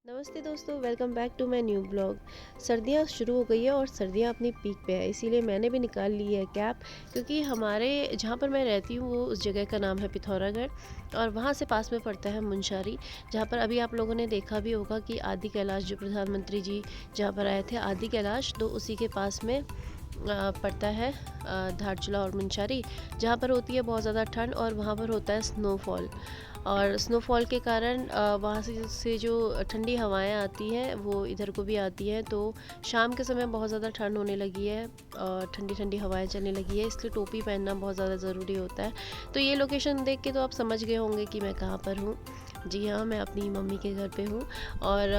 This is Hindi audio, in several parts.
नमस्ते दोस्तों, welcome back to my new blog. सर्दियाँ शुरू हो गई है और सर्दियाँ अपनी पीक पे है, इसीलिए मैंने भी निकाल ली है कैप। क्योंकि हमारे जहाँ पर मैं रहती हूँ वो उस जगह का नाम है पिथौरागढ़, और वहाँ से पास में पड़ता है मुनस्यारी। जहाँ पर अभी आप लोगों ने देखा भी होगा कि आदि कैलाश, जो प्रधानमंत्री जी जहाँ पर आए थे आदि कैलाश, तो उसी के पास में पड़ता है धारचूला और मुनस्यारी, जहाँ पर होती है बहुत ज़्यादा ठंड और वहाँ पर होता है स्नोफॉल। और स्नोफॉल के कारण वहाँ से जो ठंडी हवाएं आती हैं वो इधर को भी आती हैं, तो शाम के समय बहुत ज़्यादा ठंड होने लगी है और ठंडी ठंडी हवाएं चलने लगी है, इसलिए टोपी पहनना बहुत ज़्यादा ज़रूरी होता है। तो ये लोकेशन देख के तो आप समझ गए होंगे कि मैं कहाँ पर हूँ। जी हाँ, मैं अपनी मम्मी के घर पे हूँ। और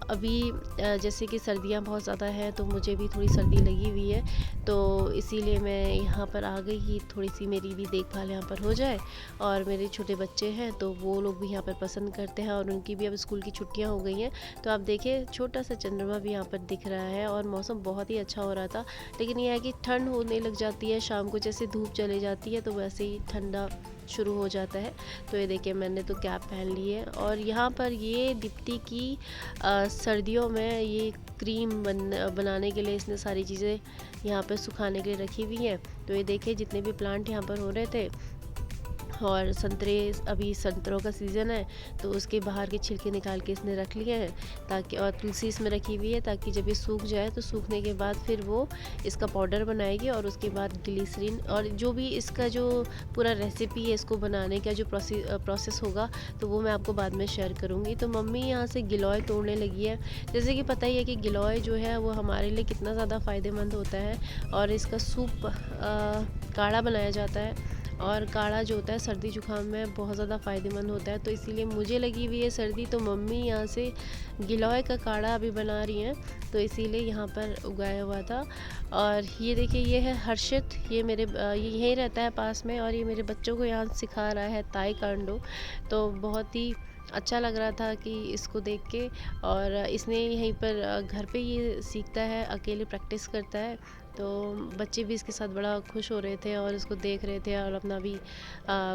अभी जैसे कि सर्दियाँ बहुत ज़्यादा हैं, तो मुझे भी थोड़ी सर्दी लगी हुई है, तो इसीलिए मैं यहाँ पर आ गई कि थोड़ी सी मेरी भी देखभाल यहाँ पर हो जाए। और मेरे छोटे बच्चे हैं तो वो लोग भी यहाँ पर पसंद करते हैं, और उनकी भी अब स्कूल की छुट्टियाँ हो गई हैं। तो आप देखिए, छोटा सा चंद्रमा भी यहाँ पर दिख रहा है और मौसम बहुत ही अच्छा हो रहा था। लेकिन यह है कि ठंड होने लग जाती है शाम को, जैसे धूप चली जाती है तो वैसे ही ठंडा शुरू हो जाता है। तो ये देखिए, मैंने तो कैप पहन ली है। और यहाँ पर ये दीप्ति की सर्दियों में ये क्रीम बनाने के लिए इसने सारी चीज़ें यहाँ पे सुखाने के लिए रखी हुई हैं। तो ये देखिए, जितने भी प्लांट यहाँ पर हो रहे थे, और संतरे, अभी संतरों का सीज़न है, तो उसके बाहर के छिलके निकाल के इसने रख लिए हैं, ताकि, और तुलसी इसमें रखी हुई है ताकि जब ये सूख जाए तो सूखने के बाद फिर वो इसका पाउडर बनाएगी, और उसके बाद ग्लिसरीन और जो भी इसका जो पूरा रेसिपी है इसको बनाने का जो प्रोसेस होगा, तो वो मैं आपको बाद में शेयर करूँगी। तो मम्मी यहाँ से गिलोय तोड़ने लगी है। जैसे कि पता ही है कि गिलोय जो है वो हमारे लिए कितना ज़्यादा फ़ायदेमंद होता है, और इसका सूप काढ़ा बनाया जाता है। और काढ़ा जो होता है सर्दी जुकाम में बहुत ज़्यादा फ़ायदेमंद होता है, तो इसीलिए मुझे लगी हुई है सर्दी, तो मम्मी यहाँ से गिलोय का काढ़ा अभी बना रही हैं, तो इसीलिए यहाँ पर उगाया हुआ था। और ये देखिए, ये है हर्षित, ये ये यहीं रहता है पास में, और ये मेरे बच्चों को यहाँ सिखा रहा है ताइक्वांडो। तो बहुत ही अच्छा लग रहा था कि इसको देख के। और इसने यहीं पर घर पे ये सीखता है, अकेले प्रैक्टिस करता है, तो बच्चे भी इसके साथ बड़ा खुश हो रहे थे और इसको देख रहे थे और अपना भी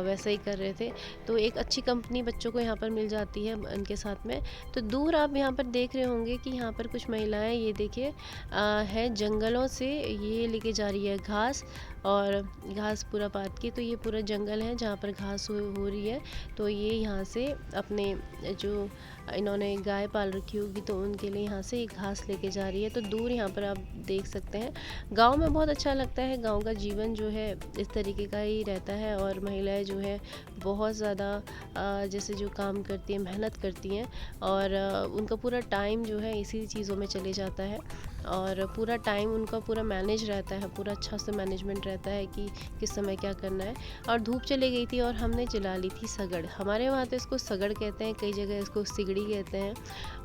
वैसा ही कर रहे थे। तो एक अच्छी कंपनी बच्चों को यहाँ पर मिल जाती है इनके साथ में। तो दूर आप यहाँ पर देख रहे होंगे कि यहाँ पर कुछ महिलाएं, ये देखिए, है जंगलों से ये लेके जा रही है घास, और घास पूरा पात की, तो ये पूरा जंगल है जहाँ पर घास हो रही है। तो ये यहाँ से अपने जो इन्होंने गाय पाल रखी होगी तो उनके लिए यहाँ से ये घास लेके जा रही है। तो दूर यहाँ पर आप देख सकते हैं। गांव में बहुत अच्छा लगता है, गांव का जीवन जो है इस तरीके का ही रहता है, और महिलाएं जो है बहुत ज़्यादा जैसे जो काम करती हैं, मेहनत करती हैं, और उनका पूरा टाइम जो है इसी चीज़ों में चले जाता है, और पूरा टाइम उनका पूरा मैनेज रहता है, पूरा अच्छा से मैनेजमेंट रहता है कि किस समय क्या करना है। और धूप चली गई थी और हमने जला ली थी सगड़। हमारे वहाँ तो इसको सगड़ कहते हैं, कई जगह इसको सिगड़ी कहते हैं,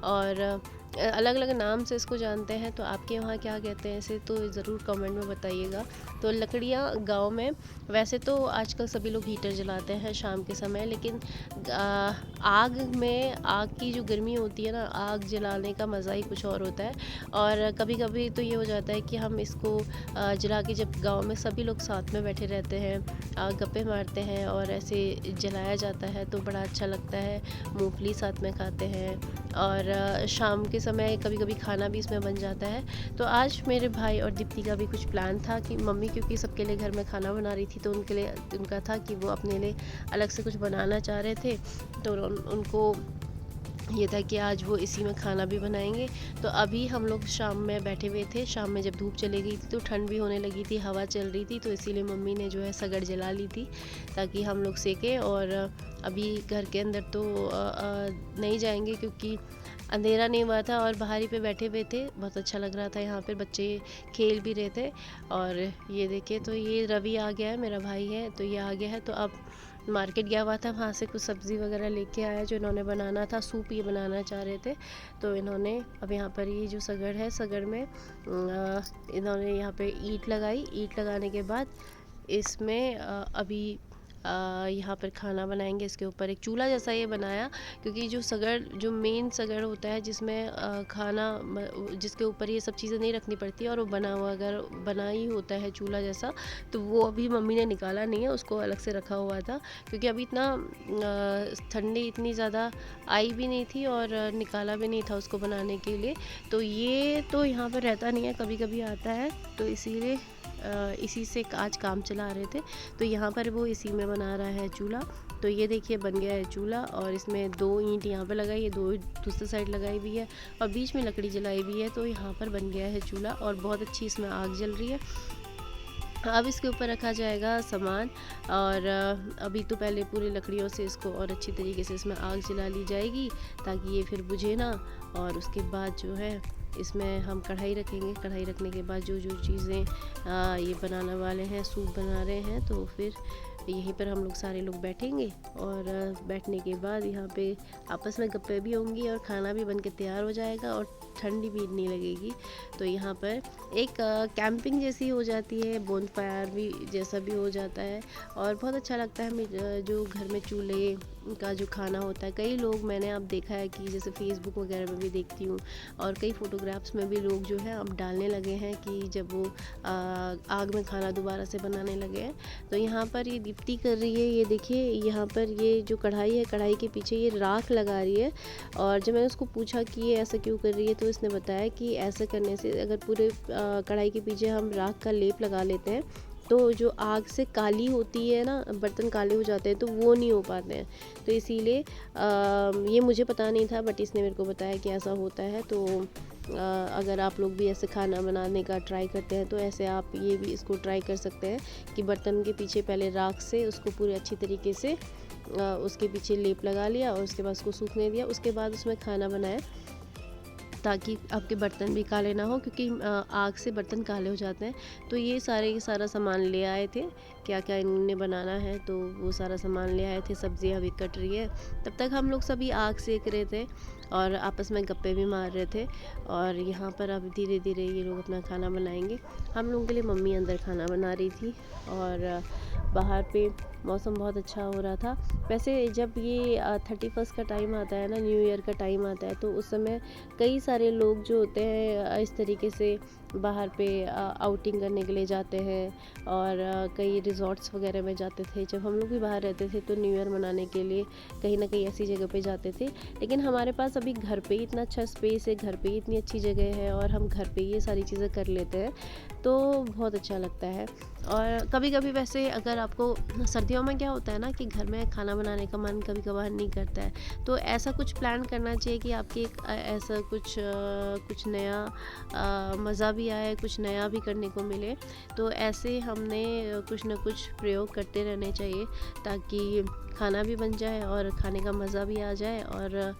और अलग अलग नाम से इसको जानते हैं। तो आपके वहाँ क्या कहते हैं इसे, तो ज़रूर कमेंट में बताइएगा। तो लकड़ियाँ गांव में, वैसे तो आजकल सभी लोग हीटर जलाते हैं शाम के समय, लेकिन आग में, आग की जो गर्मी होती है ना, आग जलाने का मज़ा ही कुछ और होता है। और कभी कभी तो ये हो जाता है कि हम इसको जला के, जब गांव में सभी लोग साथ में बैठे रहते हैं, गप्पे मारते हैं और ऐसे जलाया जाता है, तो बड़ा अच्छा लगता है। मूंगफली साथ में खाते हैं, और शाम के समय कभी कभी खाना भी इसमें बन जाता है। तो आज मेरे भाई और दीप्ति का भी कुछ प्लान था कि मम्मी, क्योंकि सबके लिए घर में खाना बना रही थी, तो उनके लिए, उनका था कि वो अपने लिए अलग से कुछ बनाना चाह रहे थे, तो उनको ये था कि आज वो इसी में खाना भी बनाएंगे। तो अभी हम लोग शाम में बैठे हुए थे, शाम में जब धूप चली गई थी तो ठंड भी होने लगी थी, हवा चल रही थी, तो इसीलिए मम्मी ने जो है सगड़ जला ली थी ताकि हम लोग सेकें। और अभी घर के अंदर तो नहीं जाएंगे क्योंकि अंधेरा नहीं हुआ था, और बाहर ही पे बैठे हुए थे, बहुत अच्छा लग रहा था। यहाँ पे बच्चे खेल भी रहे थे। और ये देखिए, तो ये रवि आ गया है, मेरा भाई है, तो ये आ गया है। तो अब मार्केट गया हुआ था, वहाँ से कुछ सब्ज़ी वगैरह लेके आया जो इन्होंने बनाना था, सूप ये बनाना चाह रहे थे। तो इन्होंने अब यहाँ पर ये जो सगड़ है, सगड़ में इन्होंने यहाँ पे ईंट लगाई। ईंट लगाने के बाद इसमें अभी यहाँ पर खाना बनाएंगे। इसके ऊपर एक चूल्हा जैसा ये बनाया, क्योंकि जो मेन सगड़ होता है जिसमें जिसके ऊपर ये सब चीज़ें नहीं रखनी पड़ती, और वो अगर बना ही होता है चूल्हा जैसा, तो वो अभी मम्मी ने निकाला नहीं है, उसको अलग से रखा हुआ था, क्योंकि अभी इतना ठंडी इतनी ज़्यादा आई भी नहीं थी और निकाला भी नहीं था उसको बनाने के लिए। तो ये तो यहाँ पर रहता नहीं है, कभी कभी आता है, तो इसीलिए इसी से आज काम चला रहे थे। तो यहाँ पर वो इसी में बना रहा है चूल्हा। तो ये देखिए बन गया है चूल्हा, और इसमें 2 ईंट यहाँ पर लगाई है, 2 दूसरी साइड लगाई हुई है, और बीच में लकड़ी जलाई हुई है। तो यहाँ पर बन गया है चूल्हा, और बहुत अच्छी इसमें आग जल रही है। अब इसके ऊपर रखा जाएगा सामान, और अभी तो पहले पूरी लकड़ियों से इसको और अच्छी तरीके से इसमें आग जला ली जाएगी, ताकि ये फिर बुझे ना। और उसके बाद जो है इसमें हम कढ़ाई रखेंगे। कढ़ाई रखने के बाद जो जो चीज़ें ये बनाने वाले हैं, सूप बना रहे हैं, तो फिर यहीं पर हम लोग सारे लोग बैठेंगे, और बैठने के बाद यहाँ पे आपस में गप्पे भी होंगी, और खाना भी बन के तैयार हो जाएगा, और ठंडी भी नहीं लगेगी। तो यहाँ पर एक कैंपिंग जैसी हो जाती है, बोन फायर भी जैसा भी हो जाता है, और बहुत अच्छा लगता है। जो घर में चूल्हे का जो खाना होता है, कई लोग मैंने अब देखा है कि जैसे फेसबुक वगैरह में भी देखती हूँ, और कई फोटोग्राफ्स में भी लोग जो है अब डालने लगे हैं कि जब वो आग में खाना दोबारा से बनाने लगे हैं। तो यहाँ पर ये दीप्ति कर रही है, ये देखिए यहाँ पर ये जो कढ़ाई है, कढ़ाई के पीछे ये राख लगा रही है। और जब मैंने उसको पूछा कि ये ऐसा क्यों कर रही है, तो इसने बताया कि ऐसा करने से अगर पूरे कढ़ाई के पीछे हम राख का लेप लगा लेते हैं, तो जो आग से काली होती है ना, बर्तन काले हो जाते हैं, तो वो नहीं हो पाते हैं। तो इसीलिए ये मुझे पता नहीं था, बट इसने मेरे को बताया कि ऐसा होता है। तो अगर आप लोग भी ऐसे खाना बनाने का ट्राई करते हैं, तो ऐसे आप ये भी इसको ट्राई कर सकते हैं कि बर्तन के पीछे पहले राख से उसको पूरे अच्छी तरीके से उसके पीछे लेप लगा लिया, और उसके बाद उसको सूखने दिया, उसके बाद उसमें खाना बनाया, ताकि आपके बर्तन भी काले ना हो, क्योंकि आग से बर्तन काले हो जाते हैं। तो ये सारा सामान ले आए थे, क्या क्या इन्होंने बनाना है, तो वो सारा सामान ले आए थे। सब्जियां अभी कट रही है, तब तक हम लोग सभी आग सेक रहे थे और आपस में गप्पे भी मार रहे थे। और यहाँ पर अब धीरे धीरे ये लोग अपना खाना बनाएंगे। हम लोगों के लिए मम्मी अंदर खाना बना रही थी, और बाहर पे मौसम बहुत अच्छा हो रहा था। वैसे जब ये 31 का टाइम आता है ना, न्यू ईयर का टाइम आता है, तो उस समय कई सारे लोग जो होते हैं इस तरीके से बाहर पे आउटिंग करने के लिए जाते हैं, और कई रिजॉर्ट्स वगैरह में जाते थे। जब हम लोग भी बाहर रहते थे, तो न्यू ईयर मनाने के लिए कहीं ना कहीं ऐसी जगह पे जाते थे। लेकिन हमारे पास अभी घर पे ही इतना अच्छा स्पेस है, घर पे ही इतनी अच्छी जगह है, और हम घर पे ही ये सारी चीज़ें कर लेते हैं, तो बहुत अच्छा लगता है। और कभी कभी वैसे अगर आपको सर्दियों में क्या होता है ना, कि घर में खाना बनाने का मन कभी कभार नहीं करता है, तो ऐसा कुछ प्लान करना चाहिए कि आपके ऐसा कुछ नया मज़ा भी आए, कुछ नया भी करने को मिले। तो ऐसे हमने कुछ ना कुछ प्रयोग करते रहने चाहिए, ताकि खाना भी बन जाए और खाने का मज़ा भी आ जाए, और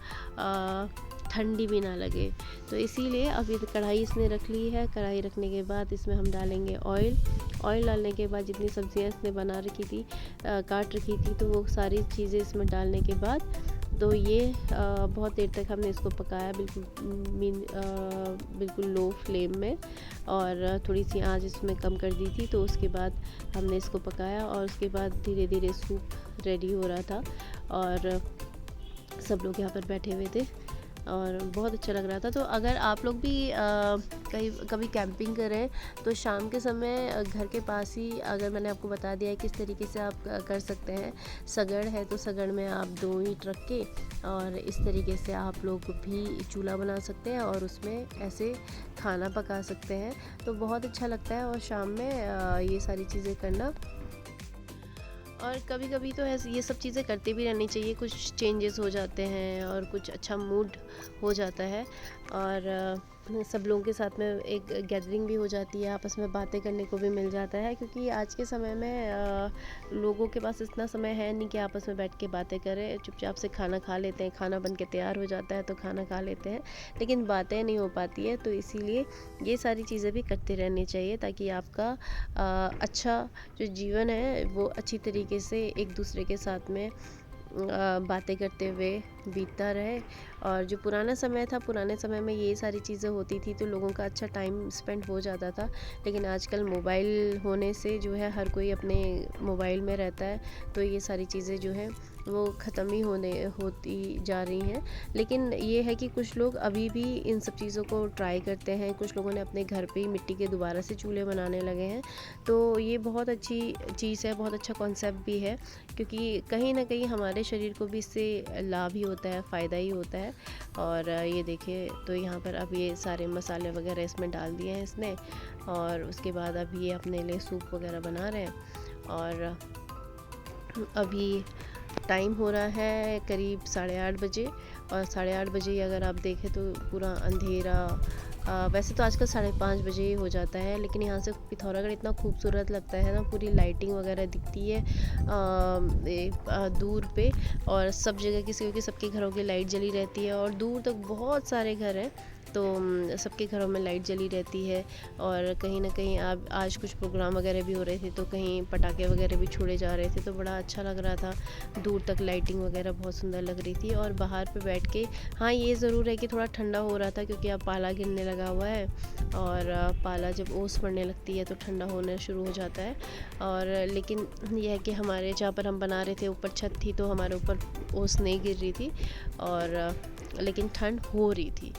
ठंडी भी ना लगे। तो इसीलिए अभी कढ़ाई इसने रख ली है। कढ़ाई रखने के बाद इसमें हम डालेंगे ऑयल। ऑयल डालने के बाद जितनी सब्जियां इसने बना रखी थी, काट रखी थी, तो वो सारी चीज़ें इसमें डालने के बाद, तो ये बहुत देर तक हमने इसको पकाया, बिल्कुल लो फ्लेम में, और थोड़ी सी आंच इसमें कम कर दी थी। तो उसके बाद हमने इसको पकाया, और उसके बाद धीरे धीरे सूप रेडी हो रहा था, और सब लोग यहाँ पर बैठे हुए थे, और बहुत अच्छा लग रहा था। तो अगर आप लोग भी कभी कैंपिंग करें, तो शाम के समय घर के पास ही, अगर मैंने आपको बता दिया है किस तरीके से आप कर सकते हैं। सगड़ है, तो सगड़ में आप 2 ईंट रख के, और इस तरीके से आप लोग भी चूल्हा बना सकते हैं, और उसमें ऐसे खाना पका सकते हैं। तो बहुत अच्छा लगता है, और शाम में ये सारी चीज़ें करना। और कभी कभी तो ऐसे ये सब चीज़ें करते भी रहनी चाहिए, कुछ चेंजेस हो जाते हैं, और कुछ अच्छा मूड हो जाता है, और सब लोगों के साथ में एक गैदरिंग भी हो जाती है, आपस में बातें करने को भी मिल जाता है। क्योंकि आज के समय में लोगों के पास इतना समय है नहीं कि आपस में बैठ के बातें करें। चुपचाप से खाना खा लेते हैं, खाना बन के तैयार हो जाता है तो खाना खा लेते हैं, लेकिन बातें नहीं हो पाती है। तो इसीलिए ये सारी चीज़ें भी करते रहनी चाहिए, ताकि आपका अच्छा जो जीवन है वो अच्छी तरीके से एक दूसरे के साथ में बातें करते हुए बीतता रहे। और जो पुराना समय था, पुराने समय में ये सारी चीज़ें होती थी तो लोगों का अच्छा टाइम स्पेंड हो जाता था। लेकिन आजकल मोबाइल होने से जो है हर कोई अपने मोबाइल में रहता है, तो ये सारी चीज़ें जो है वो ख़त्म ही होती जा रही हैं। लेकिन ये है कि कुछ लोग अभी भी इन सब चीज़ों को ट्राई करते हैं। कुछ लोगों ने अपने घर पे ही मिट्टी के दोबारा से चूल्हे बनाने लगे हैं। तो ये बहुत अच्छी चीज़ है, बहुत अच्छा कॉन्सेप्ट भी है, क्योंकि कहीं न कहीं हमारे शरीर को भी इससे लाभ ही होता है, फ़ायदा ही होता है। और ये देखिए, तो यहाँ पर अब ये सारे मसाले वगैरह इसमें डाल दिए हैं इसने, और उसके बाद अब ये अपने लिए सूप वगैरह बना रहे हैं। और अभी टाइम हो रहा है करीब 8:30 बजे, और 8:30 बजे ही अगर आप देखें तो पूरा अंधेरा। वैसे तो आजकल 5:30 बजे ही हो जाता है, लेकिन यहाँ से पिथौरागढ़ इतना खूबसूरत लगता है ना, पूरी लाइटिंग वगैरह दिखती है दूर पे। और सब जगह किसी क्योंकि सबके घरों की लाइट जली रहती है, और दूर तक बहुत सारे घर हैं, तो सबके घरों में लाइट जली रहती है। और कहीं ना कहीं आप आज कुछ प्रोग्राम वगैरह भी हो रहे थे, तो कहीं पटाखे वगैरह भी छोड़े जा रहे थे, तो बड़ा अच्छा लग रहा था। दूर तक लाइटिंग वगैरह बहुत सुंदर लग रही थी। और बाहर पे बैठ के, हाँ ये ज़रूर है कि थोड़ा ठंडा हो रहा था, क्योंकि अब पाला गिरने लगा हुआ है, और पाला जब ओस पड़ने लगती है तो ठंडा होना शुरू हो जाता है। और लेकिन यह है कि हमारे जहाँ पर हम बना रहे थे ऊपर छत थी, तो हमारे ऊपर ओस नहीं गिर रही थी, और लेकिन ठंड हो रही थी।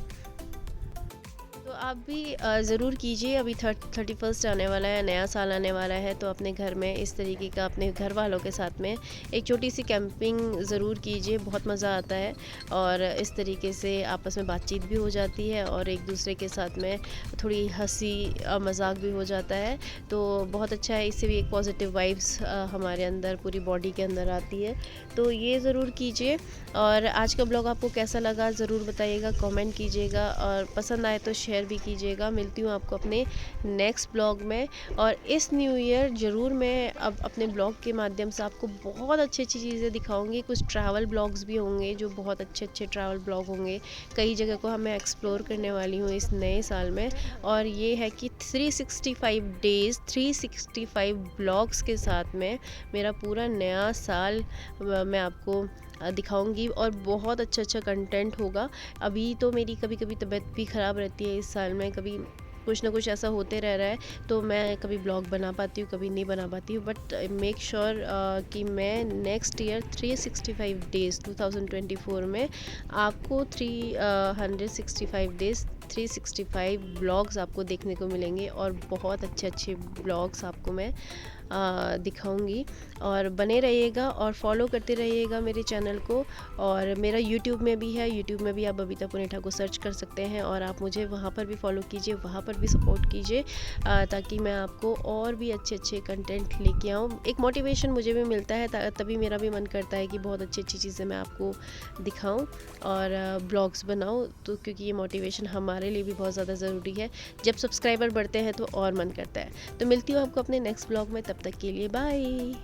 तो आप भी ज़रूर कीजिए। अभी 31st आने वाला है, नया साल आने वाला है, तो अपने घर में इस तरीके का अपने घर वालों के साथ में एक छोटी सी कैंपिंग ज़रूर कीजिए, बहुत मज़ा आता है। और इस तरीके से आपस में बातचीत भी हो जाती है, और एक दूसरे के साथ में थोड़ी हंसी मजाक भी हो जाता है, तो बहुत अच्छा है। इससे भी एक पॉजिटिव वाइब्स हमारे अंदर, पूरी बॉडी के अंदर आती है, तो ये ज़रूर कीजिए। और आज का ब्लॉग आपको कैसा लगा ज़रूर बताइएगा, कमेंट कीजिएगा, और पसंद आए तो शेयर भी कीजिएगा। मिलती हूँ आपको अपने नेक्स्ट ब्लॉग में। और इस न्यू ईयर ज़रूर मैं अब अपने ब्लॉग के माध्यम से आपको बहुत अच्छी अच्छी चीज़ें दिखाऊंगी। कुछ ट्रैवल ब्लॉग्स भी होंगे, जो बहुत अच्छे अच्छे ट्रैवल ब्लॉग होंगे। कई जगह को मैं एक्सप्लोर करने वाली हूँ इस नए साल में। और ये है कि 365 डेज़ 365 ब्लॉग्स के साथ में मेरा पूरा नया साल मैं आपको दिखाऊंगी, और बहुत अच्छा अच्छा कंटेंट होगा। अभी तो मेरी कभी कभी तबीयत भी ख़राब रहती है इस साल में, कभी कुछ ना कुछ ऐसा होते रह रहा है, तो मैं कभी ब्लॉग बना पाती हूँ, कभी नहीं बना पाती हूँ। बट मेक श्योर कि मैं नेक्स्ट ईयर 365 डेज़ 2024 में आपको 365 डेज़ 365 ब्लॉग्स आपको देखने को मिलेंगे, और बहुत अच्छे अच्छे ब्लॉग्स आपको मैं दिखाऊंगी। और बने रहिएगा और फॉलो करते रहिएगा मेरे चैनल को। और मेरा यूट्यूब में भी है, यूट्यूब में भी आप बबीता पुनेठा को सर्च कर सकते हैं, और आप मुझे वहाँ पर भी फॉलो कीजिए, वहाँ पर भी सपोर्ट कीजिए, ताकि मैं आपको और भी अच्छे अच्छे कंटेंट लेके आऊँ। एक मोटिवेशन मुझे भी मिलता है, तभी मेरा भी मन करता है कि बहुत अच्छी अच्छी चीज़ें मैं आपको दिखाऊँ और ब्लॉग्स बनाऊँ, तो क्योंकि ये मोटिवेशन हमारे लिए भी बहुत ज़्यादा ज़रूरी है। जब सब्सक्राइबर बढ़ते हैं तो और मन करता है। तो मिलती हूँ आपको अपने नेक्स्ट ब्लॉग में, तब तक के लिए बाय।